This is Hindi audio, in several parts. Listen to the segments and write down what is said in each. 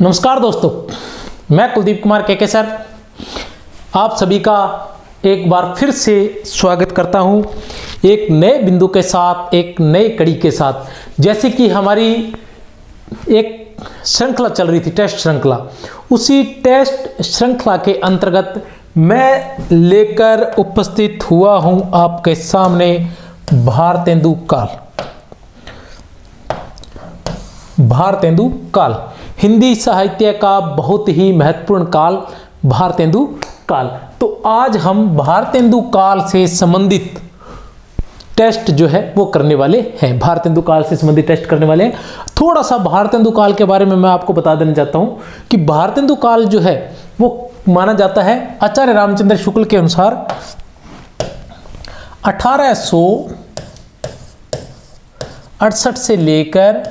नमस्कार दोस्तों, मैं कुलदीप कुमार के सर आप सभी का एक बार फिर से स्वागत करता हूं एक नए बिंदु के साथ, एक नई कड़ी के साथ। जैसे कि हमारी एक श्रृंखला चल रही थी, टेस्ट श्रृंखला, उसी टेस्ट श्रृंखला के अंतर्गत मैं लेकर उपस्थित हुआ हूं आपके सामने भारतेंदु काल। भारतेंदु काल हिंदी साहित्य का बहुत ही महत्वपूर्ण काल, भारतेंदु काल। तो आज हम भारतेंदु काल से संबंधित टेस्ट जो है वो करने वाले हैं। भारतेंदु काल से संबंधित टेस्ट करने वाले हैं। थोड़ा सा भारतेंदु काल के बारे में मैं आपको बता देना चाहता हूं कि भारतेंदु काल जो है वो माना जाता है आचार्य रामचंद्र शुक्ल के अनुसार 1868 से लेकर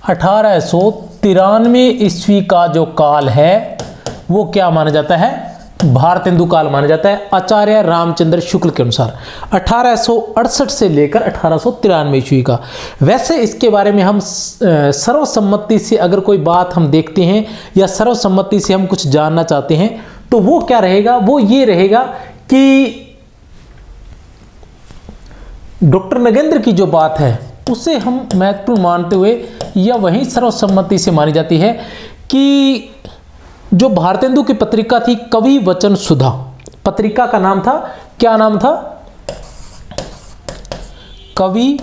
1893 ईस्वी का जो काल है वो क्या माना जाता है? भारतेंदु काल माना जाता है आचार्य रामचंद्र शुक्ल के अनुसार 1868 से लेकर 1893 ईस्वी का। वैसे इसके बारे में हम सर्वसम्मति से अगर कोई बात हम देखते हैं या सर्वसम्मति से हम कुछ जानना चाहते हैं तो वो क्या रहेगा? वो ये रहेगा कि डॉक्टर नगेंद्र की जो बात है उसे हम महत्वपूर्ण मानते हुए या वही सर्वसम्मति से मानी जाती है कि जो भारतेंदु की पत्रिका थी कवि वचन सुधा, पत्रिका का नाम था, क्या नाम था? कवि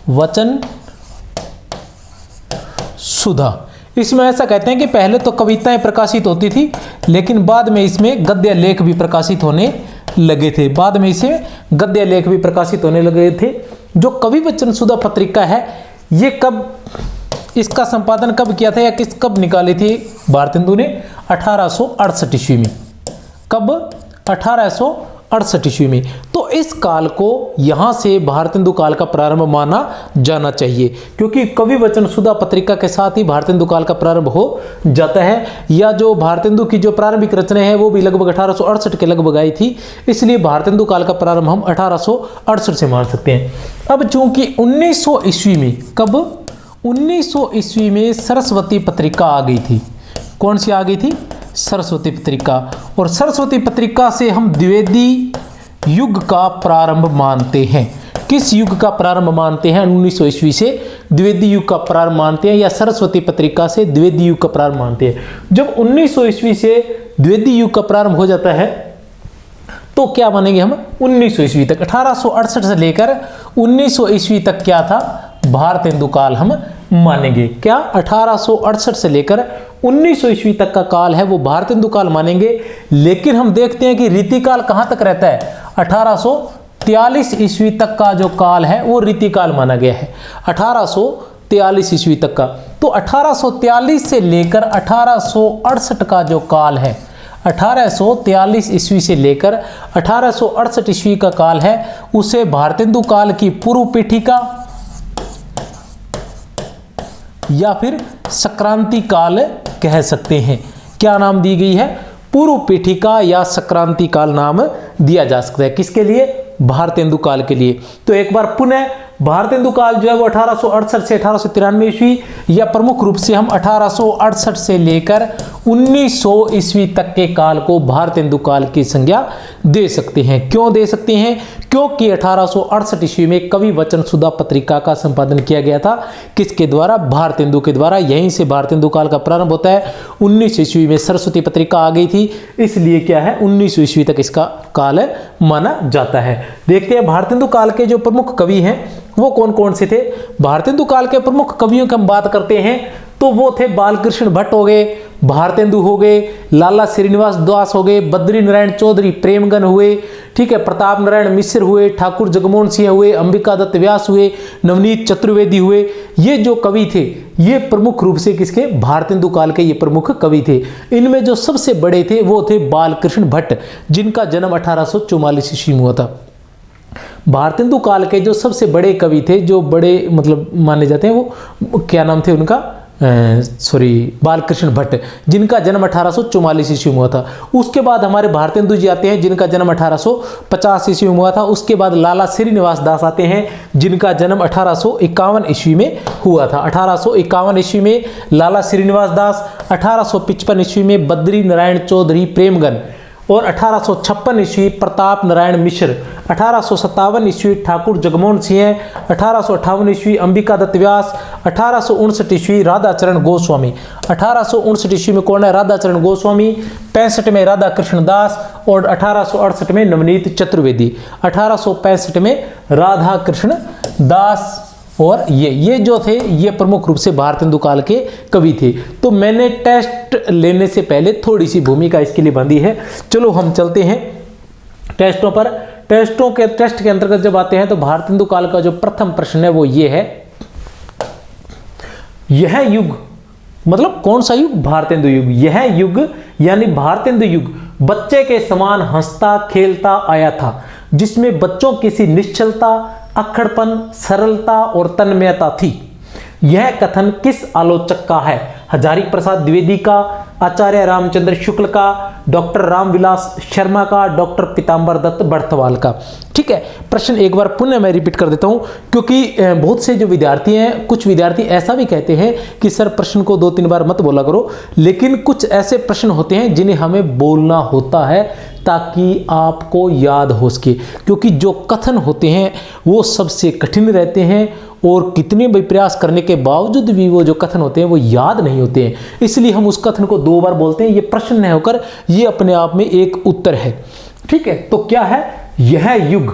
वचन सुधा। इसमें ऐसा कहते हैं कि पहले तो कविताएं प्रकाशित होती थी लेकिन बाद में इसमें गद्य लेख भी प्रकाशित होने लगे थे। बाद में इसे गद्य लेख भी प्रकाशित होने लगे थे। जो कवि वचन सुधा पत्रिका है ये कब, इसका संपादन कब किया था या कब निकाली थी भारतेंदु ने? 1868 ईस्वी में। कब? 1868 ईस्वी में। तो इस काल को यहां से भारतेंदु काल का प्रारंभ माना जाना चाहिए क्योंकि कवि वचन सुधा पत्रिका के साथ ही भारतेंदु काल का प्रारंभ हो जाता है। या जो भारतेंदु की जो प्रारंभिक रचनाएं हैं वो भी लगभग 1868 के लगभग आई थी, इसलिए भारतेंदु काल का प्रारंभ हम 1868 से मान सकते हैं। अब चूंकि 1900 ईस्वी में, कब? 1900 ईस्वी में सरस्वती पत्रिका आ गई थी। कौन सी आ गई थी? सरस्वती पत्रिका। और सरस्वती पत्रिका से हम द्विवेदी युग का प्रारंभ मानते हैं। किस युग का प्रारंभ मानते हैं? 1900 ईस्वी से द्विवेदी युग का प्रारंभ मानते हैं या सरस्वती पत्रिका से द्विवेदी युग का प्रारंभ मानते हैं। जब 1900 ईस्वी से द्विवेदी युग का प्रारंभ हो जाता है तो क्या मानेंगे हम? 1900 ईस्वी तक, 1868 से लेकर 1900 ईस्वी तक क्या था? भारतेंदु काल हम मानेंगे। क्या? 1868 से लेकर 1900 ईस्वी तक का काल है वो भारतेंदु काल मानेंगे। लेकिन हम देखते हैं कि रीतिकाल कहां तक रहता है? 1843 ईस्वी तक का जो काल है वो रीतिकाल माना गया है, 1843 ईस्वी तक का। तो 1843 से लेकर 1868 का जो काल है, 1843 ईस्वी से लेकर 1868 ईस्वी का काल है, उसे भारतेंदु काल की पूर्व पीठिका या फिर संक्रांति काल कह सकते हैं। क्या नाम दी गई है? पूर्व पीठिका या संक्रांति काल नाम दिया जा सकता है। किसके लिए? भारतेंदु काल के लिए। तो एक बार पुनः भारतेंदु काल जो है वो 1868 से 1893 ईस्वी या प्रमुख रूप से हम 1868 से लेकर 1900 ईस्वी तक के काल को भारतेंदु काल की संज्ञा दे सकते हैं। क्यों दे सकते हैं? क्योंकि 1868 ईस्वी में कवि वचन सुधा पत्रिका का संपादन किया गया था। किसके द्वारा? भारतेंदु के द्वारा। यहीं से भारतेंदु काल का प्रारंभ होता है। 1900 ईस्वी में सरस्वती पत्रिका आ गई थी, इसलिए क्या है 1900 ईस्वी तक इसका काल माना जाता है। देखते हैं भारतेंदु काल के जो प्रमुख कवि हैं वो कौन कौन से थे। भारतेंदु काल के प्रमुख कवियों की हम बात करते हैं तो वो थे बालकृष्ण भट्ट हो गए, भारतेंदु हो गए, लाला श्रीनिवास दास हो गए, बद्री नारायण चौधरी प्रेमगन हुए, ठीक है, प्रताप नारायण मिश्र हुए, ठाकुर जगमोहन सिंह हुए, अंबिका दत्त व्यास हुए, नवनीत चतुर्वेदी हुए। ये जो कवि थे ये प्रमुख रूप से किसके? भारतेंदु काल के ये प्रमुख कवि थे। इनमें जो सबसे बड़े थे वो थे बालकृष्ण भट्ट, जिनका जन्म 1844 ईस्वी में हुआ था। भारतेंदु काल के जो सबसे बड़े कवि थे, जो बड़े मतलब माने जाते हैं, वो क्या नाम थे उनका? बालकृष्ण भट्ट, जिनका जन्म 1844 ईस्वी में हुआ था। उसके बाद हमारे भारतेंदु जी आते हैं, जिनका जन्म 1850 ईस्वी में हुआ था। उसके बाद लाला श्रीनिवास दास आते हैं, जिनका जन्म 1851 ईस्वी में हुआ था। 1851 ईस्वी में लाला श्रीनिवास दास, 1855 ईस्वी में बद्री नारायण चौधरी प्रेमगन और 1856 ईस्वी प्रताप नारायण मिश्र, 1857 ईस्वी ठाकुर जगमोहन सिंह, 1858 ईस्वी अंबिका दत्त व्यास, 1859 ईस्वी राधाचरण गोस्वामी। 1859 ईस्वी में कौन है? राधाचरण गोस्वामी। 65 में राधा कृष्ण दास और 1868 में नवनीत चतुर्वेदी। 1865 में राधा कृष्ण दास और ये जो थे ये प्रमुख रूप से भारतेंदु काल के कवि थे। तो मैंने टेस्ट लेने से पहले थोड़ी सी भूमिका इसके लिए बांधी है। चलो हम चलते हैं टेस्टों पर। टेस्ट के अंतर्गत जब आते हैं तो भारतेंदु काल का जो प्रथम प्रश्न है वो ये है, यह युग मतलब कौन सा युग? भारतेंदु युग। यह युग यानी भारतेंदु युग बच्चे के समान हंसता खेलता आया था, जिसमें बच्चों की सी निश्चलता, अक्खड़पन, सरलता और तन्मयता थी। यह कथन किस आलोचक का है? हजारी प्रसाद द्विवेदी का, आचार्य रामचंद्र शुक्ल का, डॉक्टर रामविलास शर्मा का, डॉक्टर पीताम्बर दत्त बड़थवाल का। ठीक है, प्रश्न एक बार पुनः मैं रिपीट कर देता हूं, क्योंकि बहुत से जो विद्यार्थी हैं, कुछ विद्यार्थी ऐसा भी कहते हैं कि सर प्रश्न को 2-3 बार मत बोला करो, लेकिन कुछ ऐसे प्रश्न होते हैं जिन्हें हमें बोलना होता है ताकि आपको याद हो सके, क्योंकि जो कथन होते हैं वो सबसे कठिन रहते हैं और कितने भी प्रयास करने के बावजूद भी वो जो कथन होते हैं वो याद नहीं होते हैं। इसलिए हम उस कथन को 2 बार बोलते हैं। ये प्रश्न नहीं होकर ये अपने आप में एक उत्तर है। ठीक है, तो क्या है? यह युग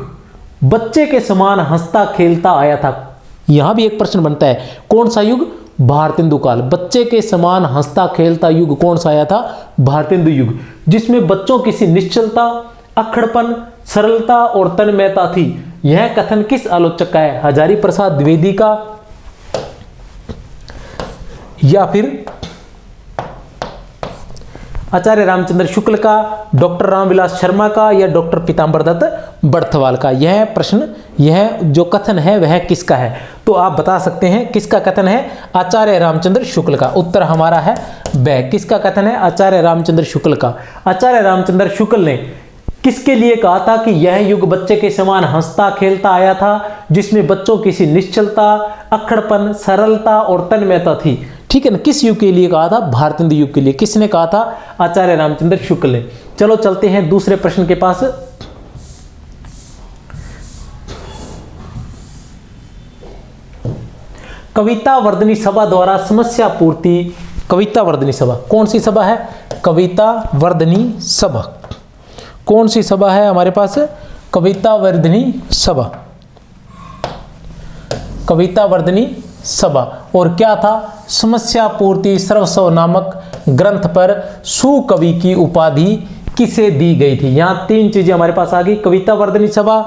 बच्चे के समान हंसता खेलता आया था। यहां भी एक प्रश्न बनता है, कौन सा युग? भारतेंदु काल। बच्चे के समान हंसता खेलता युग कौन सा आया था? भारतेंदु युग, जिसमें बच्चों की सी निश्चलता, अक्खड़पन, सरलता और तन्मयता थी। यह कथन किस आलोचक का है? हजारी प्रसाद द्विवेदी का या फिर आचार्य रामचंद्र शुक्ल का, डॉक्टर रामविलास शर्मा का या डॉक्टर पीताम्बर दत्त बड़थवाल का? यह प्रश्न, यह जो कथन है वह किसका है? तो आप बता सकते हैं किसका कथन है? आचार्य रामचंद्र शुक्ल का। उत्तर हमारा है ब। किसका कथन है? आचार्य रामचंद्र शुक्ल का। आचार्य रामचंद्र शुक्ल ने किसके लिए कहा था कि यह युग बच्चे के समान हंसता खेलता आया था, जिसमें बच्चों की सी निश्चलता, अक्खड़पन, सरलता और तन्मयता थी? ठीक है ना, किस युग के लिए कहा था? भारतेंदु युग के लिए। किसने कहा था? आचार्य रामचंद्र शुक्ल ने। चलो चलते हैं दूसरे प्रश्न के पास। कविता वर्धनी सभा द्वारा समस्या पूर्ति। कविता वर्धनी सभा कौन सी सभा है? कविता वर्धनी सभा। कौन सी सभा है हमारे पास? कविता वर्धनी सभा। कविता वर्धनी सभा। और क्या था? समस्या पूर्ति सर्वस्व नामक ग्रंथ पर सुकवि की उपाधि किसे दी गई थी? यहां 3 चीजें हमारे पास आ गई। कविता वर्धनी सभा,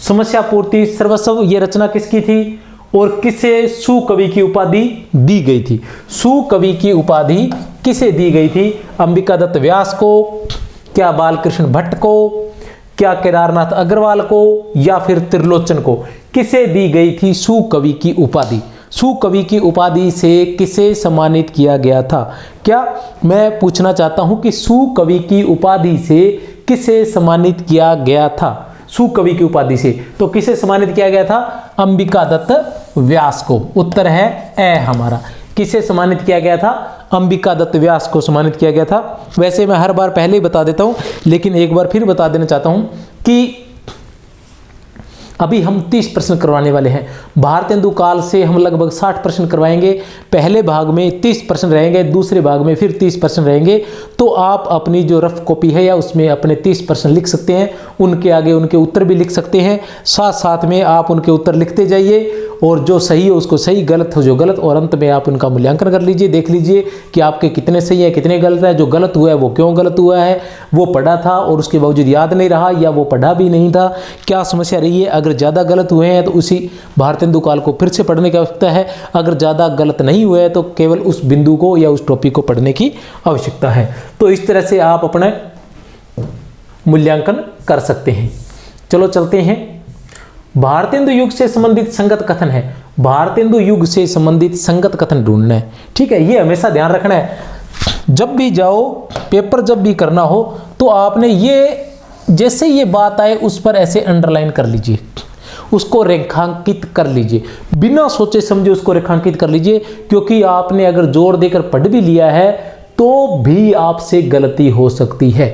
समस्या पूर्ति सर्वस्व, ये रचना किसकी थी और किसे सुकवि की उपाधि दी गई थी? सुकवि की उपाधि किसे दी गई थी? अंबिका दत्त व्यास को, क्या बालकृष्ण भट्ट को, क्या केदारनाथ अग्रवाल को या फिर त्रिलोचन को? किसे दी गई थी सुकवि की उपाधि? सुकवि की उपाधि से किसे सम्मानित किया गया था? क्या मैं पूछना चाहता हूं कि सुकवि की उपाधि से किसे सम्मानित किया गया था? सुकवि की उपाधि से तो किसे सम्मानित किया गया था? अंबिका दत्त व्यास को। उत्तर है ए हमारा। किसे सम्मानित किया गया था? अंबिका दत्त व्यास को सम्मानित किया गया था। वैसे मैं हर बार पहले ही बता देता हूं, लेकिन एक बार फिर बता देना चाहता हूं कि अभी हम 30 प्रश्न करवाने वाले हैं। भारतेंदु काल से हम लगभग 60 प्रश्न करवाएंगे। पहले भाग में 30 प्रश्न रहेंगे, दूसरे भाग में फिर 30 प्रश्न रहेंगे। तो आप अपनी जो रफ कॉपी है या उसमें अपने 30 प्रश्न लिख सकते हैं, उनके आगे उनके उत्तर भी लिख सकते हैं। साथ साथ में आप उनके उत्तर लिखते जाइए और जो सही है उसको सही, गलत हो जो गलत, और अंत में आप उनका मूल्यांकन कर लीजिए। देख लीजिए कि आपके कितने सही है कितने गलत है। जो गलत हुआ है वो क्यों गलत हुआ है, वो पढ़ा था और उसके बावजूद याद नहीं रहा, या वो पढ़ा भी नहीं था, क्या समस्या रही है। अगर ज़्यादा गलत हुए हैं तो उसी भारतेंदु काल को फिर से पढ़ने की आवश्यकता है। अगर ज़्यादा गलत नहीं हुए हैं तो केवल उस बिंदु को या उस टॉपिक को पढ़ने की आवश्यकता है। तो इस तरह से आप अपना मूल्यांकन कर सकते हैं। चलो चलते हैं। भारतेंदु युग से संबंधित संगत कथन है भारतेंदु युग से संबंधित संगत कथन ढूंढना है। ठीक है, ये हमेशा ध्यान रखना है। जब भी जाओ पेपर जब भी करना हो तो आपने ये जैसे ये बात आए उस पर ऐसे अंडरलाइन कर लीजिए, उसको रेखांकित कर लीजिए, बिना सोचे समझे उसको रेखांकित कर लीजिए, क्योंकि आपने अगर जोर देकर पढ़ भी लिया है तो भी आपसे गलती हो सकती है,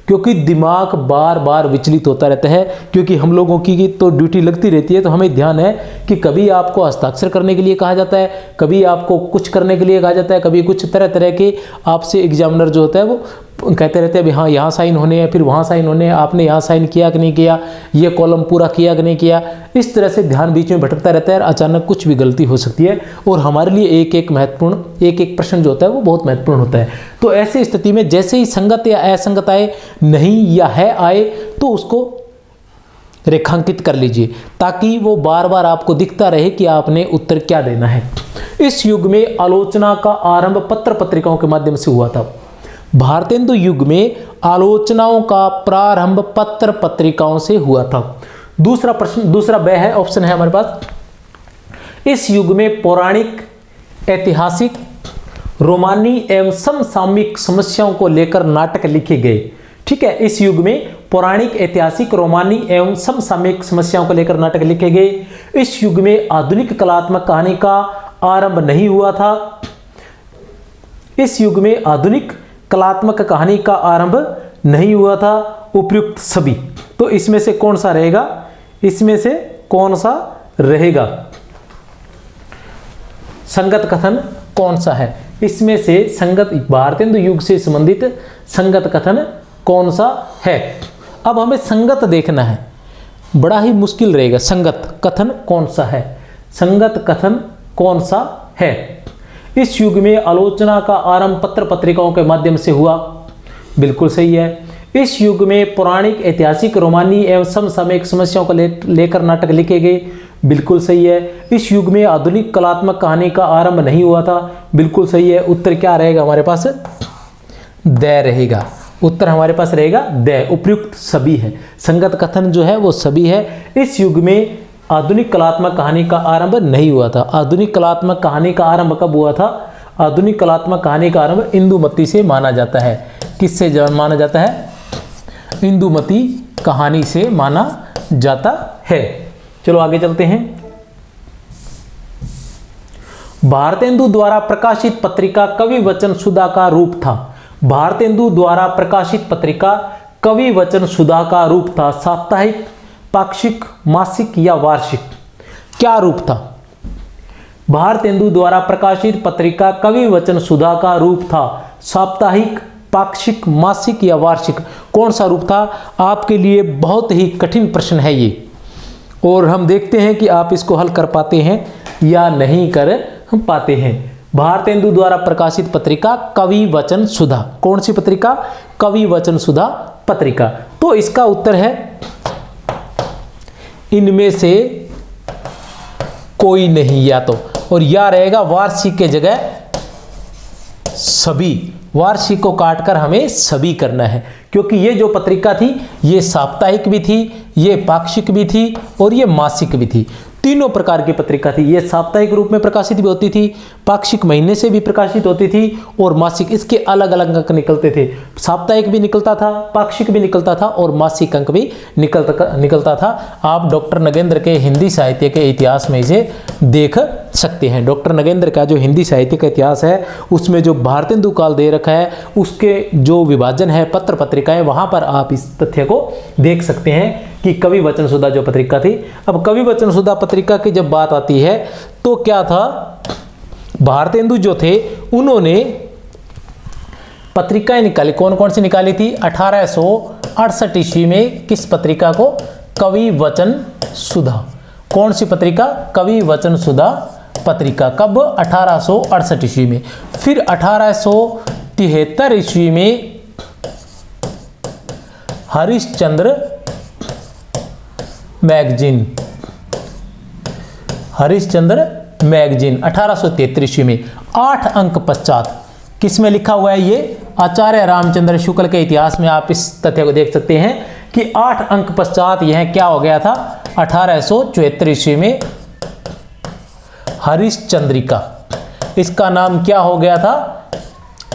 क्योंकि दिमाग बार बार विचलित होता रहता है। क्योंकि हम लोगों की तो ड्यूटी लगती रहती है, तो हमें ध्यान है कि कभी आपको हस्ताक्षर करने के लिए कहा जाता है, कभी आपको कुछ करने के लिए कहा जाता है, कभी कुछ तरह तरह के आपसे एग्जामिनर जो होता है वो कहते रहते हैं भी हाँ यहाँ साइन होने हैं, फिर वहाँ साइन होने हैं, आपने यहाँ साइन किया कि नहीं किया, ये कॉलम पूरा किया कि नहीं किया। इस तरह से ध्यान बीच में भटकता रहता है और अचानक कुछ भी गलती हो सकती है, और हमारे लिए एक एक प्रश्न जो होता है वो बहुत महत्वपूर्ण होता है। तो ऐसी स्थिति में जैसे ही संगत या असंगत आए, नहीं या है आए, तो उसको रेखांकित कर लीजिए ताकि वो बार बार आपको दिखता रहे कि आपने उत्तर क्या देना है। इस युग में आलोचना का आरंभ पत्र पत्रिकाओं के माध्यम से हुआ था। भारतेंदु युग में आलोचनाओं का प्रारंभ पत्र पत्रिकाओं से हुआ था। दूसरा प्रश्न, दूसरा ब है, ऑप्शन है हमारे पास। इस युग में पौराणिक, ऐतिहासिक, रोमानी एवं समसामयिक समस्याओं को लेकर नाटक लिखे गए। ठीक है, इस युग में पौराणिक, ऐतिहासिक, रोमानी एवं समसामयिक समस्याओं को लेकर नाटक लिखे गए। इस युग में आधुनिक कलात्मक कहानी का आरंभ नहीं हुआ था। इस युग में आधुनिक कलात्मक कहानी का आरंभ नहीं हुआ था। उपयुक्त सभी, तो इसमें से कौन सा रहेगा, इसमें से कौन सा रहेगा, संगत कथन कौन सा है, इसमें से संगत, भारतेंदु युग से संबंधित संगत कथन कौन सा है। अब हमें संगत देखना है, बड़ा ही मुश्किल रहेगा। संगत कथन कौन सा है, संगत कथन कौन सा है। इस युग में आलोचना का आरंभ पत्र पत्रिकाओं के माध्यम से हुआ, बिल्कुल सही है। इस युग में पौराणिक, ऐतिहासिक, रोमानी एवं समसामयिक समस्याओं को लेकर नाटक लिखे गए, बिल्कुल सही है। इस युग में आधुनिक कलात्मक कहानी का आरंभ नहीं हुआ था, बिल्कुल सही है। उत्तर क्या रहेगा हमारे पास, द रहेगा। उत्तर हमारे पास रहेगा द, उपयुक्त सभी है। संगत कथन जो है वो सभी है। इस युग में आधुनिक कलात्मक कहानी का आरंभ नहीं हुआ था। आधुनिक कलात्मक कहानी का आरंभ कब हुआ था, आधुनिक कलात्मक कहानी का आरंभ इंदुमती से माना जाता है। किससे माना जाता है, इंदुमती कहानी से माना जाता है। चलो आगे चलते हैं। भारतेंदु द्वारा प्रकाशित पत्रिका कवि वचन सुधा का रूप था। भारतेंदु द्वारा प्रकाशित पत्रिका कवि वचन सुधा का रूप था। साप्ताहिक, पाक्षिक, मासिक या वार्षिक, क्या रूप था। भारतेंदु द्वारा प्रकाशित पत्रिका कवि वचन सुधा का रूप था। साप्ताहिक, पाक्षिक, मासिक या वार्षिक, कौन सा रूप था। आपके लिए बहुत ही कठिन प्रश्न है ये, और हम देखते हैं कि आप इसको हल कर पाते हैं या नहीं कर पाते हैं। भारतेंदु द्वारा प्रकाशित पत्रिका कवि वचन सुधा, कौन सी पत्रिका, कवि वचन सुधा पत्रिका। तो इसका उत्तर है इनमें से कोई नहीं, या तो, और या रहेगा वार्षिक के जगह सभी। वार्षिक को काटकर हमें सभी करना है, क्योंकि ये जो पत्रिका थी ये साप्ताहिक भी थी, ये पाक्षिक भी थी और ये मासिक भी थी। तीनों प्रकार की पत्रिका थी। ये साप्ताहिक रूप में प्रकाशित भी होती थी, पाक्षिक महीने से भी प्रकाशित होती थी, और मासिक, इसके अलग अलग अंक निकलते थे। साप्ताहिक भी निकलता था, पाक्षिक भी निकलता था और मासिक अंक भी निकलता था। आप डॉक्टर नगेंद्र के हिंदी साहित्य के इतिहास में इसे देख सकते हैं। डॉक्टर नगेंद्र का जो हिंदी साहित्य का इतिहास है उसमें जो भारतेंदु काल दे रखा है, उसके जो विभाजन है पत्र पत्रिकाएं, वहां पर आप इस तथ्य को देख सकते हैं कि कवि वचन सुधा जो पत्रिका थी। अब कवि वचन सुधा पत्रिका की जब बात आती है तो क्या था, भारतेंदु जो थे उन्होंने पत्रिकाएं निकाली। कौन कौन सी निकाली थी, 1868 ईस्वी में किस पत्रिका को, कवि वचन सुधा। कौन सी पत्रिका, कवि वचन सुधा पत्रिका। कब, 1868 ईस्वी में। फिर 1873 ईस्वी में हरिश्चंद्र मैगजीन, हरिश्चंद्र मैगजीन 1873 ईस्वी में। 8 अंक पश्चात, किस में लिखा हुआ है ये, आचार्य रामचंद्र शुक्ल के इतिहास में आप इस तथ्य को देख सकते हैं कि 8 अंक पश्चात यह क्या हो गया था, 1874 ईस्वी में हरिश्चंद्रिका। इसका नाम क्या हो गया था?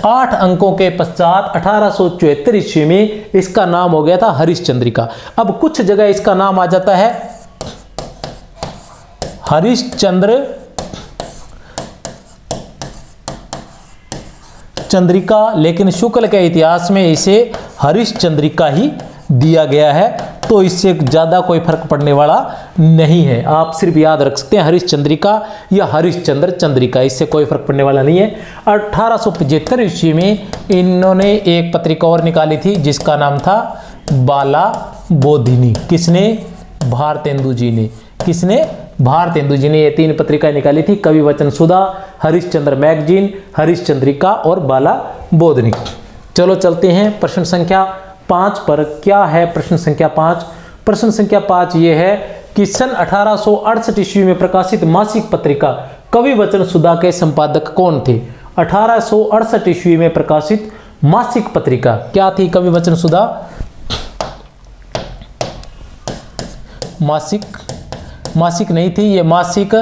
8 अंकों के पश्चात 1874 ईस्वी में इसका नाम हो गया था हरिश्चंद्रिका। अब कुछ जगह इसका नाम आ जाता है हरिश्चंद्र चंद्रिका, लेकिन शुक्ल के इतिहास में इसे हरिश्चंद्रिका ही दिया गया है, तो इससे ज़्यादा कोई फर्क पड़ने वाला नहीं है। आप सिर्फ याद रख सकते हैं हरिश्चंद्रिका या हरिश्चंद्र चंद्रिका, इससे कोई फर्क पड़ने वाला नहीं है। 1875 ईस्वी में इन्होंने एक पत्रिका और निकाली थी जिसका नाम था बाला बोधिनी। किसने? भारतेंदु जी ने। किसने? भारतेंदु जी ने ये 3 पत्रिकाएं निकाली थी, कवि वचन सुधा, हरिश्चंद्र मैगजीन, हरिश्चंद्रिका और बाला बोधिनी। चलो चलते हैं प्रश्न संख्या 5 पर। क्या है प्रश्न संख्या 5? प्रश्न संख्या 5 ये है कि सन 1868 ईस्वी में प्रकाशित मासिक पत्रिका कवि वचन सुधा के संपादक कौन थे? 1868 ईस्वी में प्रकाशित मासिक पत्रिका क्या थी? कवि वचन सुधा मासिक नहीं थी, ये मासिक,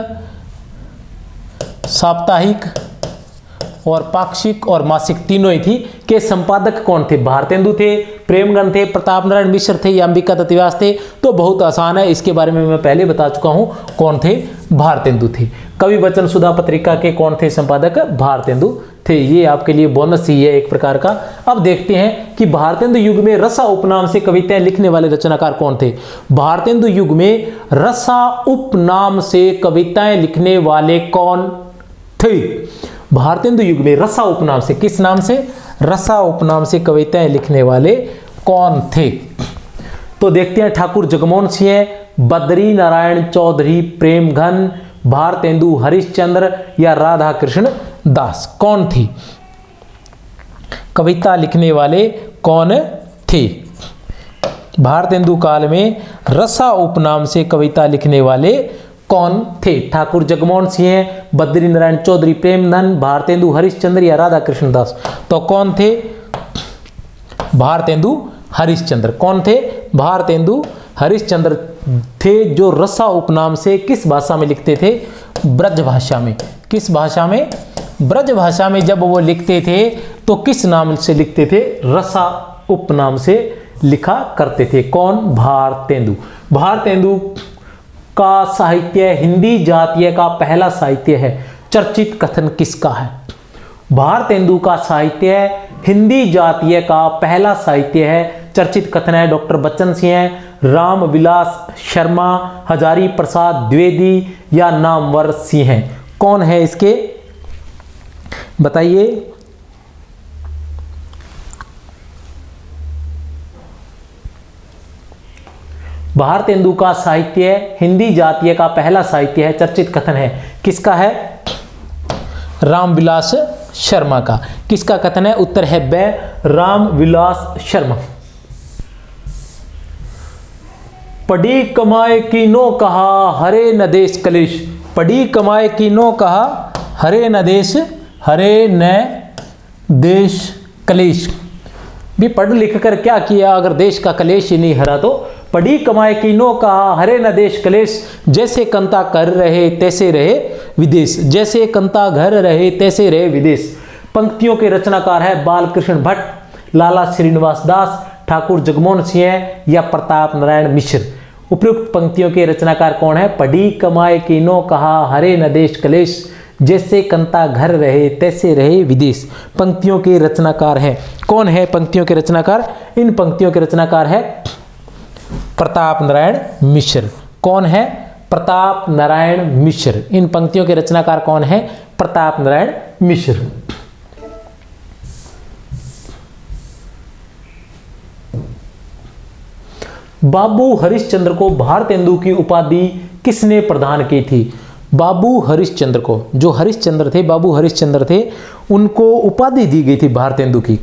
साप्ताहिक और पाक्षिक और मासिक तीनों ही थी। के संपादक कौन थे? भारतेंदु थे, प्रेमगन थे, प्रताप नारायण मिश्र थे या अंबिका दत्त व्यास थे? तो बहुत आसान है, इसके बारे में मैं पहले बता चुका हूं। कौन थे? भारतेंदु थे। कवि वचन सुधा पत्रिका के कौन थे संपादक? भारतेंदु थे। ये आपके लिए बोनस ही है एक प्रकार का। अब देखते हैं कि भारतेंदु युग में रसा उपनाम से कविताएं लिखने वाले रचनाकार कौन थे? भारतेंदु युग में रसा उपनाम से कविताएं लिखने वाले कौन थे? भारतेंदु युग में रसा उपनाम से, किस नाम से? रसा उपनाम से कविताएं लिखने वाले कौन थे? तो देखते हैं, ठाकुर जगमोहन सिंह, बद्री नारायण चौधरी, प्रेमघन, भारतेंदु, हरिश्चंद्र या राधा कृष्ण दास। कौन थी? कविता लिखने वाले कौन थे? भारतेंदु काल में रसा उपनाम से कविता लिखने वाले कौन थे? ठाकुर जगमोहन सिंह, बद्री नारायण चौधरी, प्रेमधन, भारतेंदु, हरिश्चंद्र या राधा कृष्ण दास। तो कौन थे? भारतेंदु हरिश्चंद्र। कौन थे? भारतेंदु हरिश्चंद्र थे, जो रसा उपनाम से किस भाषा में लिखते थे? ब्रज भाषा में। किस भाषा में? ब्रज भाषा में जब वो लिखते थे तो किस नाम से लिखते थे? रसा उपनाम से लिखा करते थे। कौन? भारतेंदु। भारतेंदु का साहित्य हिंदी जातीय का पहला साहित्य है। चर्चित कथन किसका है? भारतेंदु का साहित्य हिंदी जातीय का पहला साहित्य है। चर्चित कथन है डॉक्टर बच्चन सिंह, राम विलास शर्मा, हजारी प्रसाद द्विवेदी या नामवर सिंह। कौन है इसके? बताइए। भारतेंदु का साहित्य हिंदी जातीय का पहला साहित्य है। चर्चित कथन है किसका है? रामविलास शर्मा का। किसका कथन है? उत्तर है ब, रामविलास शर्मा। पढ़ी कमाए कीनो कहा हरे न देश कलेश। पढ़ी कमाए कीनो कहा हरे न देश कलेश। भी पढ़ लिख कर क्या किया अगर देश का कलेश ही नहीं हरा? तो पढ़ी कमाए कीनो कहा हरे न देश कलेश, जैसे कंता कर रहे तैसे रहे विदेश। जैसे कंता घर रहे तैसे रहे विदेश। पंक्तियों के रचनाकार है बालकृष्ण भट्ट, लाला श्रीनिवास दास, ठाकुर जगमोहन सिंह या प्रताप नारायण मिश्र। उपयुक्त पंक्तियों के रचनाकार कौन है? पढ़ी कमाए कीनो कहा हरे न देश कलेश, जैसे कंता घर रहे तैसे रहे विदेश। पंक्तियों के रचनाकार हैं। कौन है पंक्तियों के रचनाकार? इन पंक्तियों के रचनाकार है प्रताप नारायण मिश्र। कौन है? प्रताप नारायण मिश्र। इन पंक्तियों के रचनाकार कौन है? प्रताप नारायण मिश्र। बाबू हरिश्चंद्र को भारतेंदु की उपाधि किसने प्रदान की थी? बाबू हरिश्चंद्र को, जो हरिश्चंद्र थे, बाबू हरिश्चंद्र थे, उनको उपाधि दी गई थी भारतेंदु की।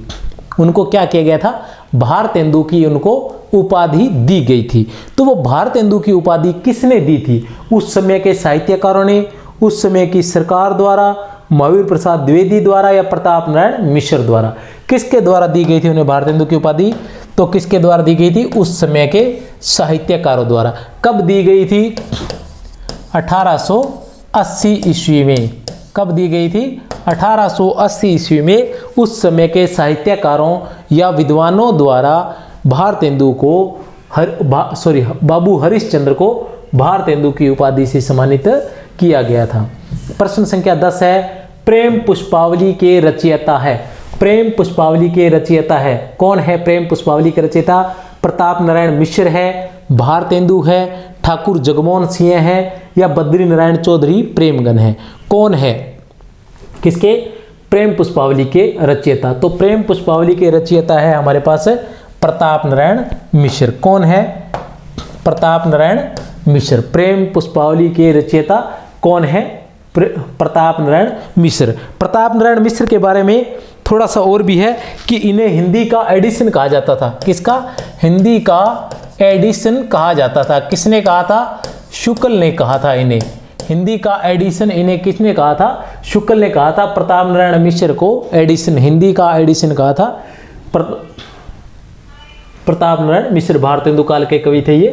उनको क्या किया गया था? भारतेंदु की उनको उपाधि दी गई थी। तो वो भारतेंदु की उपाधि किसने दी थी? उस समय के साहित्यकारों ने, उस समय की सरकार द्वारा, महावीर प्रसाद द्विवेदी द्वारा या प्रताप नारायण मिश्र द्वारा? किसके द्वारा दी गई थी उन्हें भारतेंदु की उपाधि? तो किसके द्वारा दी गई थी? उस समय के साहित्यकारों द्वारा। कब दी गई थी? 1880 ईस्वी में। कब दी गई थी? 1880 ईस्वी में। उस समय के साहित्यकारों या विद्वानों द्वारा भारतेंदु को बाबू हरिश्चंद्र को भारतेंदु की उपाधि से सम्मानित किया गया था। प्रश्न संख्या 10 है, प्रेम पुष्पावली के रचयिता है। प्रेम पुष्पावली के रचयिता है कौन है? प्रेम पुष्पावली के रचयिता प्रताप नारायण मिश्र है, भारतेंदु है, ठाकुर जगमोहन सिंह है या बद्री नारायण चौधरी प्रेमगन है? कौन है किसके? प्रेम पुष्पावली के रचयिता। तो प्रेम पुष्पावली के रचयिता है हमारे पास प्रताप नारायण मिश्र। कौन है? प्रताप नारायण मिश्र। प्रेम पुष्पावली के रचयिता कौन है? प्रताप नारायण मिश्र। प्रताप नारायण मिश्र के बारे में थोड़ा सा और भी है कि इन्हें हिंदी का एडिशन कहा जाता था। किसका? हिंदी का एडिशन कहा जाता था। किसने कहा था? शुक्ल ने कहा था इन्हें। हिंदी का एडिशन इन्हें किसने कहा था? शुक्ल ने कहा था। प्रताप नारायण मिश्र को एडिशन, हिंदी का एडिशन कहा था प्रताप नारायण मिश्र। भारतेंदु काल के कवि थे ये।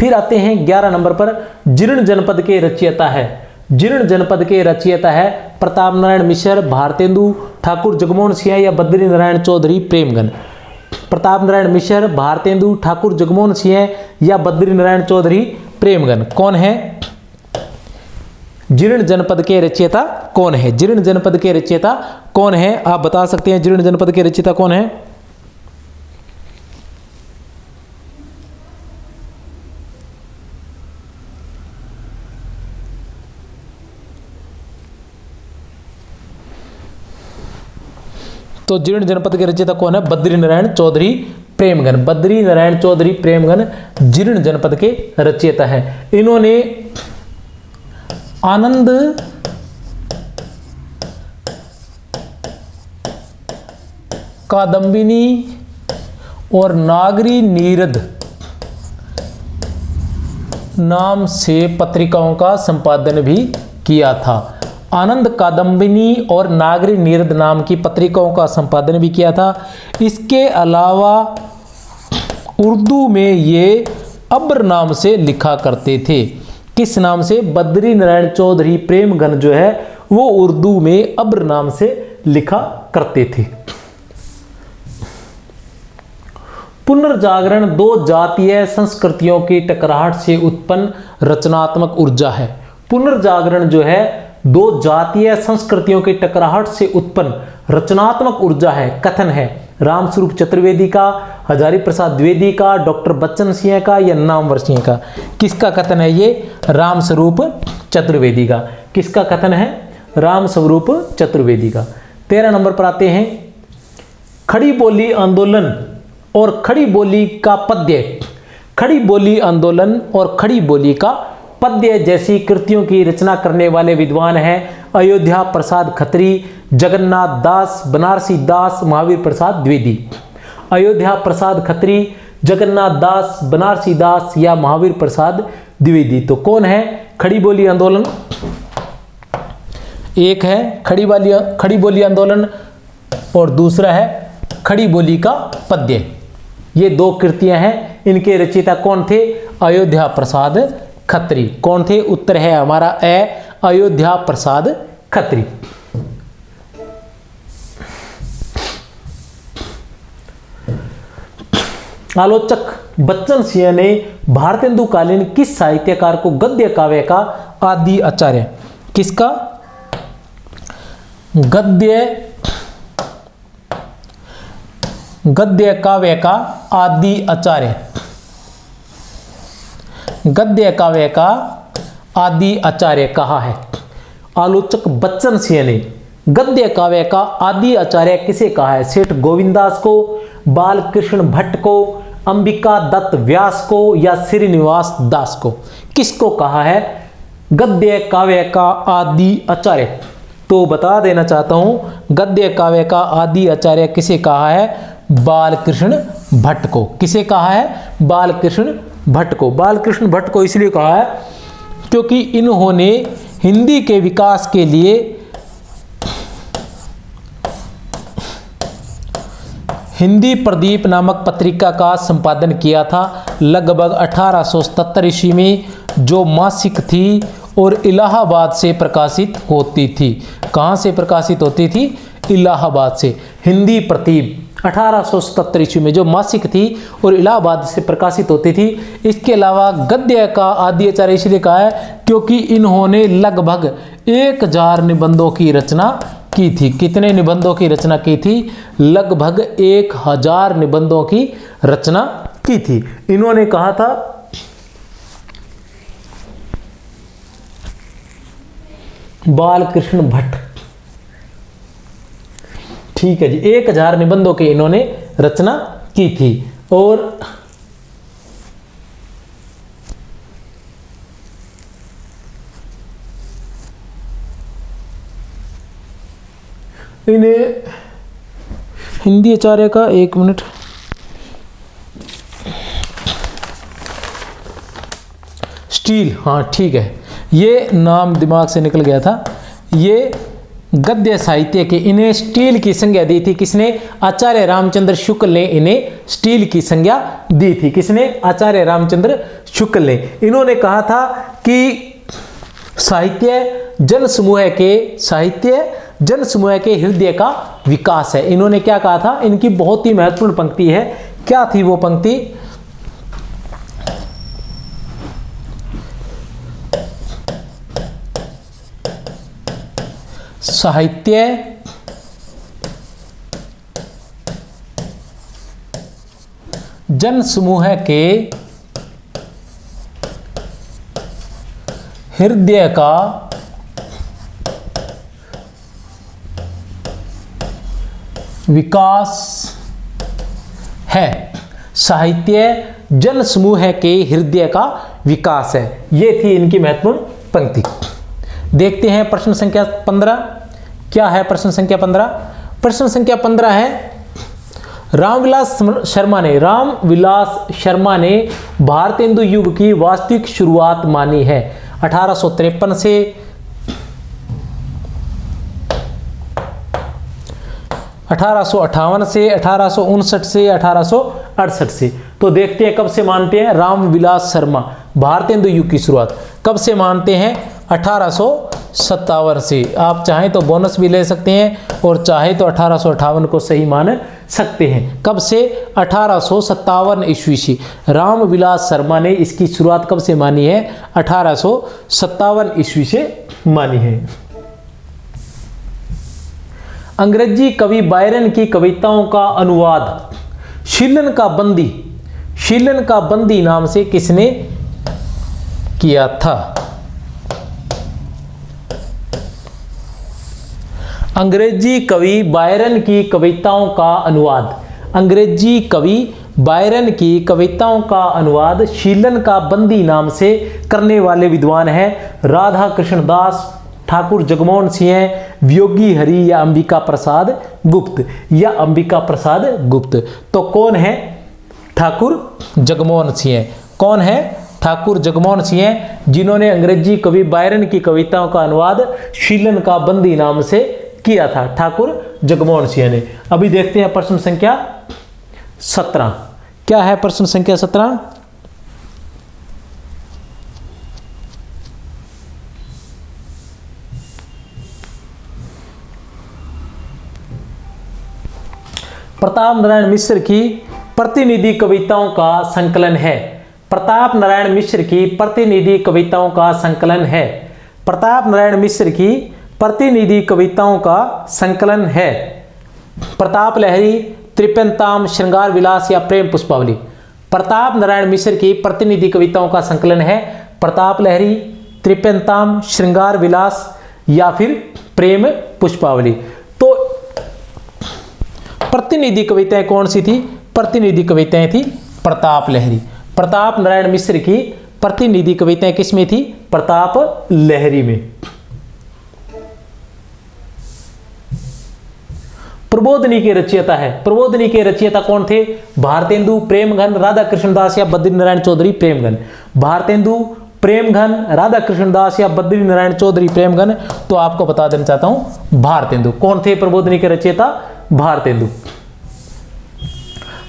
फिर आते हैं 11 नंबर पर, जीर्ण जनपद के रचयिता है। जीर्ण जनपद के रचयिता है प्रताप नारायण मिश्र, भारतेंदु, ठाकुर जगमोहन सिंह या बद्री नारायण चौधरी प्रेमगन। प्रताप नारायण मिश्र, भारतेंदु, ठाकुर जगमोहन सिंह या बद्री नारायण चौधरी प्रेमगन। कौन है? जीर्ण जनपद के रचयिता कौन है? जीर्ण जनपद के रचयिता कौन है? आप बता सकते हैं जीर्ण जनपद के रचयिता कौन है? तो जीर्ण जनपद के रचयिता कौन है? बद्री नारायण चौधरी प्रेमगन। बद्री नारायण चौधरी प्रेमगन जीर्ण जनपद के रचयिता है। इन्होंने आनंद कादंबिनी और नागरी नीरद नाम से पत्रिकाओं का संपादन भी किया था। आनंद कादंबिनी और नागरी नीरद नाम की पत्रिकाओं का संपादन भी किया था। इसके अलावा उर्दू में ये अब्र नाम से लिखा करते थे। किस नाम से? बद्री नारायण चौधरी प्रेमगन जो है वो उर्दू में अब्र नाम से लिखा करते थे। पुनर्जागरण दो जातीय संस्कृतियों की टकराहट से उत्पन्न रचनात्मक ऊर्जा है। पुनर्जागरण जो है दो जातीय संस्कृतियों की टकराहट से उत्पन्न रचनात्मक ऊर्जा है। कथन है रामस्वरूप चतुर्वेदी का, हजारी प्रसाद द्विवेदी का, डॉक्टर बच्चन सिंह का या नामवर सिंह का? किसका कथन है ये? रामस्वरूप चतुर्वेदी का। किसका कथन है? रामस्वरूप चतुर्वेदी का। 13 नंबर पर आते हैं, खड़ी बोली आंदोलन और खड़ी बोली का पद्य। खड़ी बोली आंदोलन और खड़ी बोली का पद्य जैसी कृतियों की रचना करने वाले विद्वान हैं अयोध्या प्रसाद खत्री, जगन्नाथ दास, बनारसी दास, महावीर प्रसाद द्विवेदी। अयोध्या प्रसाद खत्री, जगन्नाथ दास, बनारसी दास या महावीर प्रसाद द्विवेदी। तो कौन है? खड़ी बोली आंदोलन एक है खड़ी बोली आंदोलन और दूसरा है खड़ी बोली का पद्य। ये दो कृतियां हैं। इनके रचयिता कौन थे? अयोध्या प्रसाद खत्री। कौन थे? उत्तर है हमारा ए, अयोध्या प्रसाद खत्री। आलोचक बच्चन सिंह ने भारतेंदु कालीन किस साहित्यकार को गद्य काव्य का आदि आचार्य? किसका? गद्य काव्य का आदि आचार्य। गद्य काव्य का आदि आचार्य कहा है? आलोचक बच्चन सिंह ने गद्य काव्य का आदि आचार्य किसे कहा है? सेठ गोविंदास को, बालकृष्ण भट्ट को, अंबिका दत्त व्यास को या श्रीनिवास दास को? किसको कहा है गद्य काव्य का आदि आचार्य? तो बता देना चाहता हूं, गद्य काव्य का आदि आचार्य किसे कहा है? बालकृष्ण भट्ट को। किसे कहा है? बालकृष्ण भट्ट को। बालकृष्ण भट्ट को इसलिए कहा है क्योंकि इन्होंने हिंदी के विकास के लिए हिंदी प्रदीप नामक पत्रिका का संपादन किया था लगभग 1877 ईस्वी में, जो मासिक थी और इलाहाबाद से प्रकाशित होती थी। कहाँ से प्रकाशित होती थी? इलाहाबाद से। हिंदी प्रतीब 1877 ईस्वी में जो मासिक थी और इलाहाबाद से प्रकाशित होती थी। इसके अलावा गद्य का आद्याचार्य इसलिए कहा है क्योंकि इन्होंने लगभग 1000 निबंधों की रचना की थी। कितने निबंधों की रचना की थी? लगभग 1000 निबंधों की रचना की थी। इन्होंने कहा था बालकृष्ण भट्ट, ठीक है जी, 1000 निबंधों की इन्होंने रचना की थी। और इन्हें हिंदी आचार्य का, एक मिनट, स्टील, हाँ ठीक है, ये नाम दिमाग से निकल गया था। ये गद्य साहित्य के, इन्हें स्टील की संज्ञा दी थी किसने? आचार्य रामचंद्र शुक्ल ने इन्हें स्टील की संज्ञा दी थी। किसने? आचार्य रामचंद्र शुक्ल ने। इन्होंने कहा था कि साहित्य जन समूह के हृदय का विकास है। इन्होंने क्या कहा था? इनकी बहुत ही महत्वपूर्ण पंक्ति है। क्या थी वो पंक्ति? साहित्य जन समूह के हृदय का विकास है। साहित्य जन समूह के हृदय का विकास है। ये थी इनकी महत्वपूर्ण पंक्ति। देखते हैं प्रश्न संख्या 15 क्या है। प्रश्न संख्या 15, प्रश्न संख्या 15 है, रामविलास शर्मा ने भारतेंदु युग की वास्तविक शुरुआत मानी है। 1853 से 1858 से 1859 से 1868 से। तो देखते हैं कब से मानते हैं रामविलास शर्मा भारतेंदु युग की शुरुआत कब से मानते हैं? 1857 से। आप चाहें तो बोनस भी ले सकते हैं और चाहे तो 1858 को सही मान सकते हैं। कब से? 1857 ईस्वी से। रामविलास शर्मा ने इसकी शुरुआत कब से मानी है? 1857 ईस्वी से मानी है। अंग्रेजी कवि बायरन की कविताओं का अनुवाद शीलन का बंदी नाम से किसने किया था? अंग्रेजी कवि बायरन की कविताओं का अनुवाद, अंग्रेजी कवि बायरन की कविताओं का अनुवाद शीलन का बंदी नाम से करने वाले विद्वान हैं राधा कृष्ण दास, ठाकुर जगमोहन सिंह, वियोगी हरि या अंबिका प्रसाद गुप्त। तो कौन है? ठाकुर जगमोहन सिंह। कौन है? ठाकुर जगमोहन सिंह, जिन्होंने अंग्रेजी कवि बायरन की कविताओं का अनुवाद शीलन का बंदी नाम से किया था। ठाकुर जगमोहन सिंह ने। अभी देखते हैं प्रश्न संख्या 17 क्या है। प्रश्न संख्या 17, प्रताप नारायण मिश्र की प्रतिनिधि कविताओं का संकलन है। प्रताप नारायण मिश्र की प्रतिनिधि कविताओं का संकलन है। प्रताप नारायण मिश्र की प्रतिनिधि कविताओं का संकलन है। प्रताप लहरी, त्रिपेंताम, श्रृंगार विलास या प्रेम पुष्पावली। प्रताप नारायण मिश्र की प्रतिनिधि कविताओं का संकलन है प्रताप लहरी, त्रिपेंताम, श्रृंगार विलास या फिर प्रेम पुष्पावली। तो प्रतिनिधि कविताएं कौन सी थी? प्रतिनिधि कविताएं थी प्रताप लहरी। प्रताप नारायण मिश्र की प्रतिनिधि कविताएं किस में थी? प्रताप लहरी में। प्रबोधनी के रचयिता है। प्रबोधनी के रचयिता कौन थे? भारतेंदु, प्रेमघन, राधा कृष्णदास या बद्री नारायण चौधरी प्रेमघन। भारतेंदु, प्रेमघन, राधा कृष्णदास या बद्री नारायण चौधरी प्रेमघन। तो आपको बता देना चाहता हूं भारतेंदु। कौन थे प्रबोधनी के रचयिता? भारतेंदु।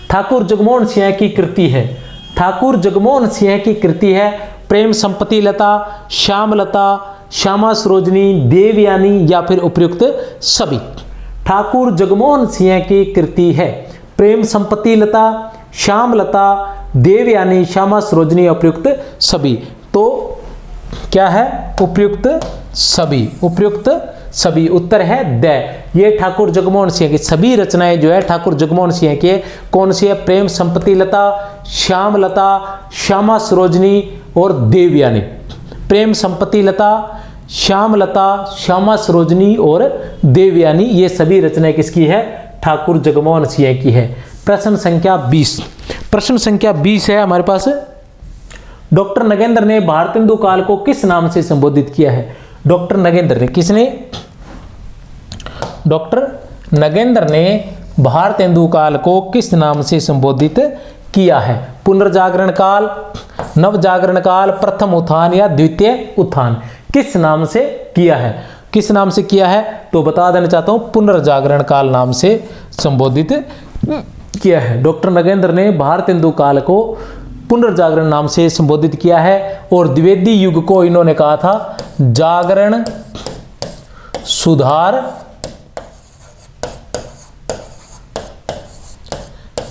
ठाकुर जगमोहन सिंह की कृति है। ठाकुर जगमोहन सिंह की कृति है प्रेम संपत्ति लता, श्यामलता, श्यामा सरोजनी, देवयानी या फिर उपयुक्त सभी। ठाकुर जगमोहन सिंह की कृति है। प्रेम संपत्ति लता, श्यामलता, देवयानी, श्यामा सरोजनी, उपयुक्त सभी। तो क्या है? उपयुक्त सभी, उपयुक्त सभी। उत्तर है द। ये ठाकुर जगमोहन सिंह की सभी रचनाएं जो है ठाकुर जगमोहन सिंह की कौन सी है? प्रेम संपत्ति लता, श्यामलता, श्यामा सरोजनी और देवयानी। प्रेम संपत्ति लता, श्यामलता, श्यामा सरोजनी और देवयानी, ये सभी रचनाएं किसकी है? ठाकुर जगमोहन सिंह की है। प्रश्न संख्या 20। प्रश्न संख्या 20 है हमारे पास, डॉक्टर नगेंद्र ने भारतेंदु काल को किस नाम से संबोधित किया है? डॉक्टर नगेंद्र ने, किसने? डॉक्टर नगेंद्र ने भारतेंदु काल को किस नाम से संबोधित किया है? पुनर्जागरण काल, नवजागरण काल, प्रथम उत्थान या द्वितीय उत्थान? किस नाम से किया है? किस नाम से किया है? तो बता देना चाहता हूं, पुनर्जागरण काल नाम से संबोधित किया है। डॉक्टर नगेंद्र ने भारतेंदु काल को पुनर्जागरण नाम से संबोधित किया है और द्विवेदी युग को इन्होंने कहा था जागरण सुधार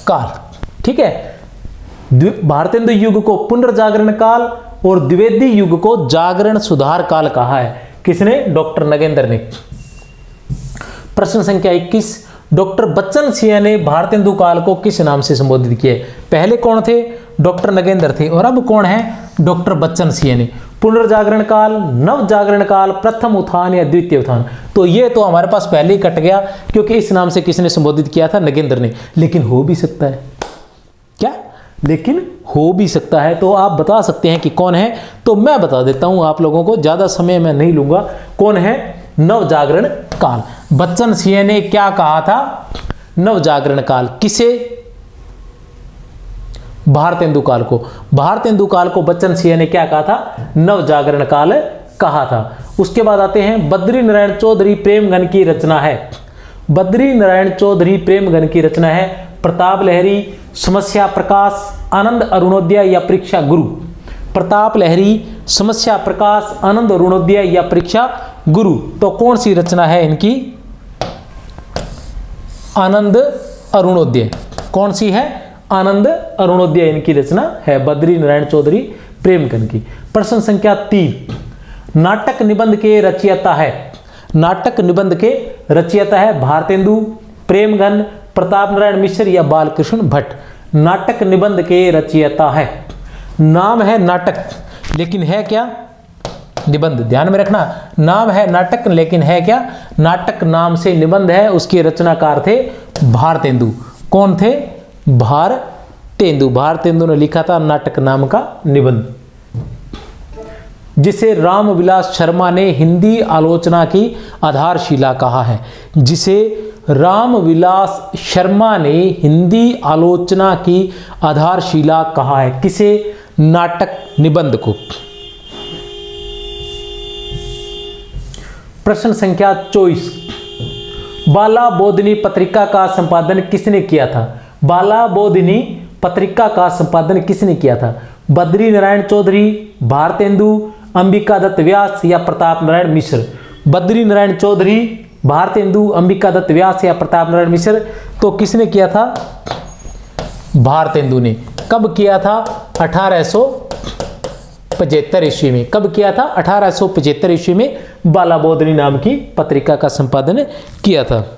काल। ठीक है, भारतेंदु युग को पुनर्जागरण काल और द्विवेदी युग को जागरण सुधार काल कहा है। किसने? डॉक्टर नगेंद्र ने। प्रश्न संख्या 21, डॉक्टर बच्चन सिंह ने भारतेंदु काल को किस नाम से संबोधित किया? पहले कौन थे? डॉक्टर नगेंद्र थे और अब कौन है? डॉक्टर बच्चन सिंह ने। पुनर्जागरण काल, नव जागरण काल, प्रथम उत्थान या द्वितीय उत्थान? तो ये तो हमारे पास पहले ही कट गया क्योंकि इस नाम से किसने संबोधित किया था? नगेंद्र ने। लेकिन हो भी सकता है क्या? लेकिन हो भी सकता है। तो आप बता सकते हैं कि कौन है? तो मैं बता देता हूं आप लोगों को, ज्यादा समय मैं नहीं लूंगा। कौन है? नव जागरण काल। बच्चन सिंह ने क्या कहा था? नव जागरण काल। किसे? भारतेंदु काल को। भारतेंदु काल को बच्चन सिंह ने क्या कहा था? नव जागरण काल कहा था। उसके बाद आते हैं बद्री नारायण चौधरी प्रेमगन की रचना है। बद्री नारायण चौधरी प्रेमगन की रचना है प्रताप लहरी, समस्या प्रकाश, आनंद अरुणोदय या परीक्षा गुरु? प्रताप लहरी, समस्या प्रकाश, आनंद अरुणोदय या परीक्षा गुरु? तो कौन सी रचना है इनकी? आनंद अरुणोदय। कौन सी है? आनंद अरुणोदय इनकी रचना है, बद्री नारायण चौधरी प्रेमगन की। प्रश्न संख्या 3, नाटक निबंध के रचयिता है। नाटक निबंध के रचयिता है भारतेंदु, प्रेमगन, प्रताप नारायण मिश्र या बालकृष्ण भट्ट? नाटक निबंध के रचयिता है। नाम है नाटक लेकिन है क्या? निबंध। ध्यान में रखना, नाम है नाटक लेकिन है क्या? नाटक नाम से निबंध है। उसके रचनाकार थे भारतेंदु। कौन थे? भारतेंदु। भारतेंदु ने लिखा था नाटक नाम का निबंध, जिसे रामविलास शर्मा ने हिंदी आलोचना की आधारशिला कहा है। जिसे रामविलास शर्मा ने हिंदी आलोचना की आधारशिला कहा है। किसे? नाटक निबंध को। प्रश्न संख्या 24, बाला बोधिनी पत्रिका का संपादन किसने किया था? बाला बोधिनी पत्रिका का संपादन किसने किया था? बद्री नारायण चौधरी, भारतेंदु, अंबिका दत्त व्यास या प्रताप नारायण मिश्र? बद्री नारायण चौधरी, भारतेंदु, अंबिका दत्त व्यास या प्रताप नारायण मिश्र? तो किसने किया था? भारतेंदु ने। कब किया था? 1875 ईस्वी में। कब किया था? 1875 ईस्वी में बाला बोधिनी नाम की पत्रिका का संपादन किया था।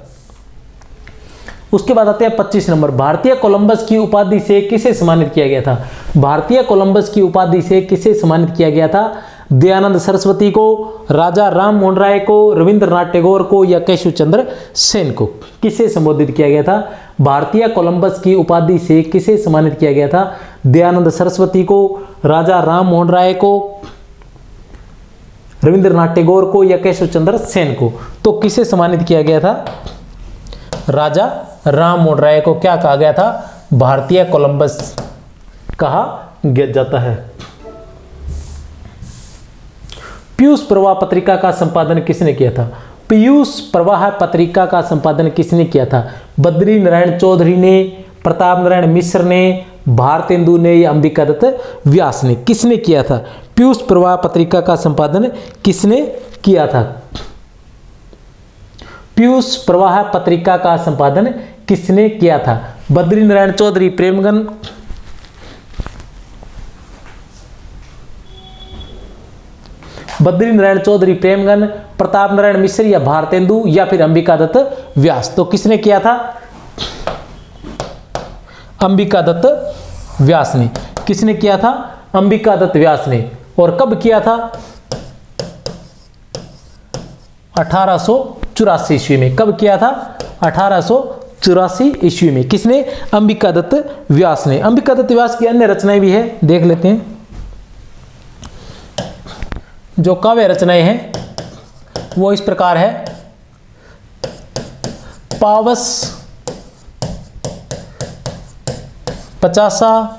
उसके बाद आते हैं 25 नंबर, भारतीय कोलंबस की उपाधि से किसे सम्मानित किया गया था? भारतीय कोलंबस की उपाधि से किसे सम्मानित किया गया था? दयानंद सरस्वती को, राजा राम मोहन राय को, रविंद्रनाथ टैगोर को या केशव चंद्र सेन को? किसे संबोधित किया गया था? भारतीय कोलंबस की उपाधि से किसे सम्मानित किया गया था? दयानंद सरस्वती को, राजा राम मोहन राय को, रविंद्रनाथ टैगोर को या केशव चंद्र सेन को? तो किसे सम्मानित किया गया था? राजा राम मोहन राय को क्या कहा गया था? भारतीय कोलंबस कहा जाता है। पीयूष प्रवाह पत्रिका का संपादन किसने किया था? पीयूष प्रवाह पत्रिका का संपादन किसने किया था? बद्री नारायण चौधरी ने, प्रताप नारायण मिश्र ने, भारतेंदु ने या अंबिका दत्त व्यास ने? किसने किया था? पीयूष प्रवाह पत्रिका का संपादन किसने किया था? पीयूष प्रवाह पत्रिका का संपादन किसने किया था? बद्री नारायण चौधरी, प्रेमगन, बद्री नारायण चौधरी, प्रेमगन, प्रताप नारायण मिश्र या भारतेंदु या फिर अंबिका दत्त व्यास? तो किसने किया था? अंबिका दत्त व्यास ने। किसने किया था? अंबिका दत्त व्यास ने। और कब किया था? 1884 ईस्वी में। कब किया था? 1884 ईस्वी में। किसने? अंबिका दत्त व्यास ने। अंबिका दत्त व्यास की अन्य रचनाएं भी है, देख लेते हैं। जो काव्य रचनाएं हैं वो इस प्रकार है। पावस, पचासा,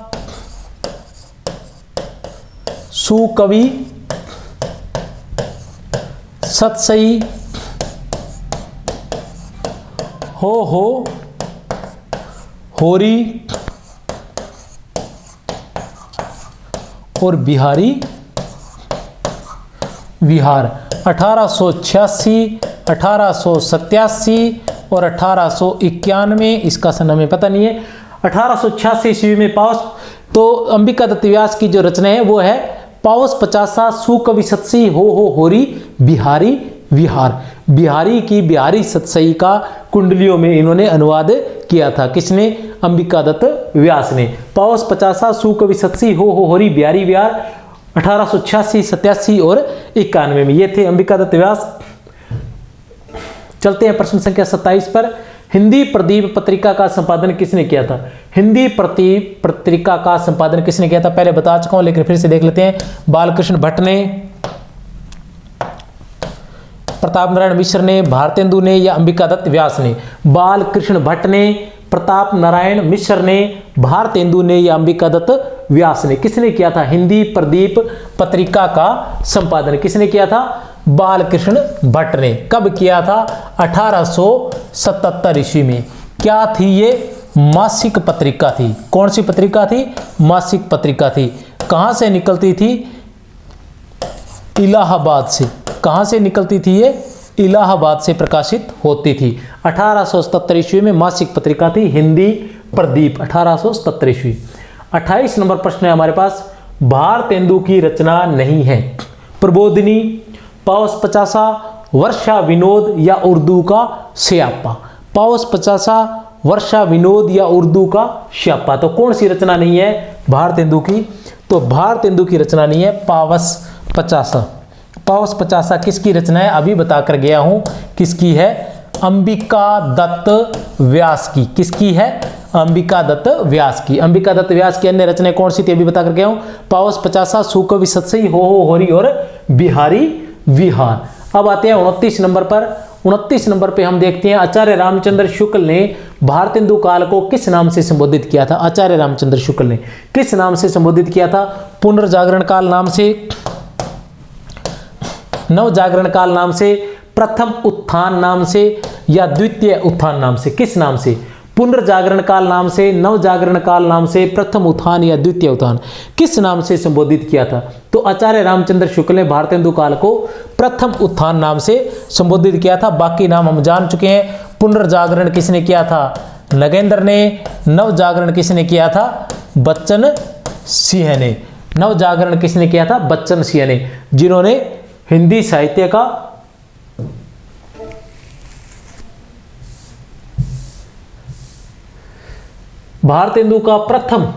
सुकवि, सतसई, हो, होरी और बिहारी विहार। 1886, 1887 और 1891। इसका सन हमें पता नहीं है। 1886 ईस्वी में पावस, तो अंबिका दत्त व्यास की जो रचना है वो है पावस, पचासा, सुकवि, सतसई, हो, होरी, बिहारी विहार। बिहारी की बिहारी सतसई का कुंडलियों में इन्होंने अनुवाद किया था। किसने? अंबिका दत्त व्यास ने। पावस, पचासा, सुकवि, सतसई, हो, होरी, बिहारी विहार 1886, 87 और 91 में। ये थे अंबिका दत्त व्यास। चलते हैं प्रश्न संख्या 27 पर। हिंदी प्रदीप पत्रिका का संपादन किसने किया था? हिंदी प्रदीप पत्रिका का संपादन किसने किया था? पहले बता चुका हूं लेकिन फिर से देख लेते हैं। बालकृष्ण भट्ट ने, प्रताप नारायण मिश्र ने, भारतेंदु ने या अंबिका दत्त व्यास ने? बालकृष्ण भट्ट ने, प्रताप नारायण मिश्र ने, भारतेंदु ने या अंबिका दत्त व्यास ने? किसने किया था हिंदी प्रदीप पत्रिका का संपादन? किसने किया था? बालकृष्ण भट्ट ने। कब किया था? 1877 ईस्वी में। क्या थी ये? मासिक पत्रिका थी। कौन सी पत्रिका थी? मासिक पत्रिका थी। कहां से निकलती थी? इलाहाबाद से। कहां से निकलती थी ये? इलाहाबाद से प्रकाशित होती थी। 1877 ईस्वी में मासिक पत्रिका थी हिंदी प्रदीप। 1877 ईस्वी। 28 नंबर प्रश्न है हमारे पास। भारतेंदु की रचना नहीं है। प्रबोधिनी, पावस पचासा, वर्षा विनोद या उर्दू का स्यापा? पावस पचासा, वर्षा विनोद या उर्दू का स्यापा? तो कौन सी रचना नहीं है भारतेंदु की? तो भारतेंदु की रचना नहीं है पावस पचासा। पावस पचासा किसकी रचना है? अभी बताकर गया हूं किसकी है। अंबिका दत्त व्यास की। किसकी है? अंबिका दत्त व्यास की। अंबिका दत्त व्यास की अन्य रचनाएं कौन सी थी? अभी बताकर गया हूं। पावस पचासा, सुकवि, सतसई, हो, होरी और बिहारी विहार। अब आते हैं 29 नंबर पर। 29 नंबर पे हम देखते हैं आचार्य रामचंद्र शुक्ल ने भारतेंदु काल को किस नाम से संबोधित किया था? आचार्य रामचंद्र शुक्ल ने किस नाम से संबोधित किया था? पुनर्जागरण काल नाम से, नवजागरण काल नाम से, प्रथम उत्थान नाम से या द्वितीय उत्थान नाम से? किस नाम से? पुनर्जागरण काल नाम से, नवजागरण काल नाम से, प्रथम उत्थान या द्वितीय उत्थान? किस नाम से संबोधित किया था? तो आचार्य रामचंद्र शुक्ल ने भारतेंदु काल को प्रथम उत्थान नाम से संबोधित किया था। बाकी नाम हम जान चुके हैं। पुनर्जागरण किसने किया था? नगेंद्र ने। नवजागरण किसने किया था? बच्चन सिंह ने। नवजागरण किसने किया था? बच्चन सिंह ने, जिन्होंने हिंदी साहित्य का भारतेंदु का प्रथम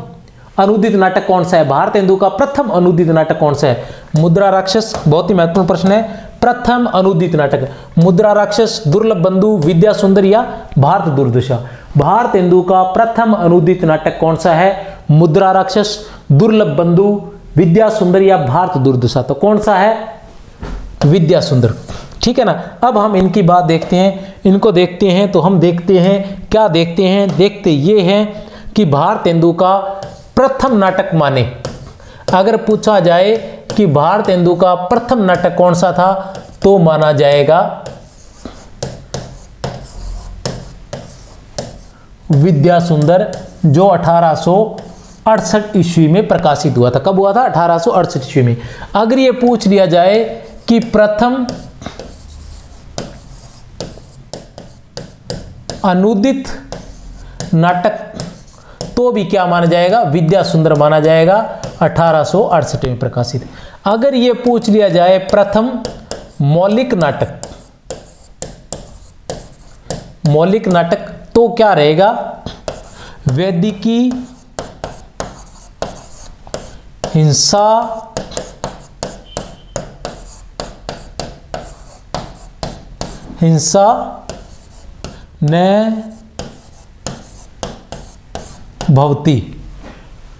अनुदित नाटक कौन सा है? भारतेंदु का प्रथम अनुदित नाटक कौन सा है? मुद्रा राक्षस। बहुत ही महत्वपूर्ण प्रश्न है। प्रथम अनुदित नाटक मुद्रा राक्षस, दुर्लभ बंधु, विद्या सुंदर या भारत दुर्दशा? भारतेंदु का प्रथम अनुदित नाटक कौन सा है? मुद्रा राक्षस, दुर्लभ बंधु, विद्या सुंदर या भारत दुर्दशा? तो कौन सा है? विद्या सुंदर। ठीक है ना। अब हम इनकी बात देखते हैं। इनको देखते हैं तो हम देखते हैं क्या देखते हैं? देखते ये हैं कि भारतेंदु का प्रथम नाटक माने। अगर पूछा जाए कि भारतेंदु का प्रथम नाटक कौन सा था तो माना जाएगा विद्या सुंदर, जो 1808 1868 ईस्वी में प्रकाशित हुआ था। कब हुआ था? 1868 ईस्वी में। अगर ये पूछ लिया जाए कि प्रथम अनूदित नाटक, तो भी क्या माना जाएगा? विद्या सुंदर माना जाएगा, 1868 में प्रकाशित। अगर ये पूछ लिया जाए प्रथम मौलिक नाटक, मौलिक नाटक, तो क्या रहेगा? वैदिकी हिंसा न भवती।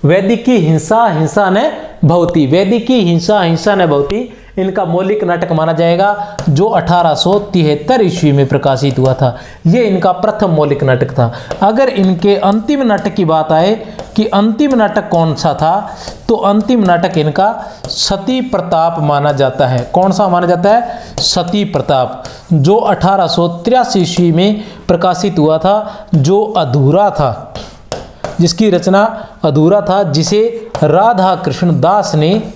वैदिकी हिंसा न भवती, वैदिकी हिंसा न भवती, इनका मौलिक नाटक माना जाएगा, जो 1873 ईस्वी में प्रकाशित हुआ था। ये इनका प्रथम मौलिक नाटक था। अगर इनके अंतिम नाटक की बात आए कि अंतिम नाटक कौन सा था, तो अंतिम नाटक इनका सती प्रताप माना जाता है। कौन सा माना जाता है? सती प्रताप, जो 1883 ईस्वी में प्रकाशित हुआ था, जो अधूरा था, जिसकी रचना अधूरा था, जिसे राधा कृष्ण दास ने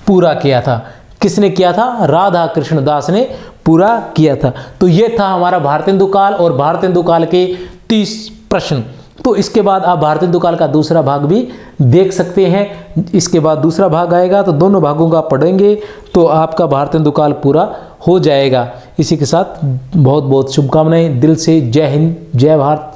पूरा किया था। किसने किया था? राधा कृष्ण दास ने पूरा किया था। तो ये था हमारा भारतेंदु काल और भारतेंदु काल के 30 प्रश्न। तो इसके बाद आप भारतेंदु काल का दूसरा भाग भी देख सकते हैं। इसके बाद दूसरा भाग आएगा, तो दोनों भागों का पढ़ेंगे तो आपका भारतेंदु काल पूरा हो जाएगा। इसी के साथ बहुत बहुत शुभकामनाएं। दिल से जय हिंद, जय भारत।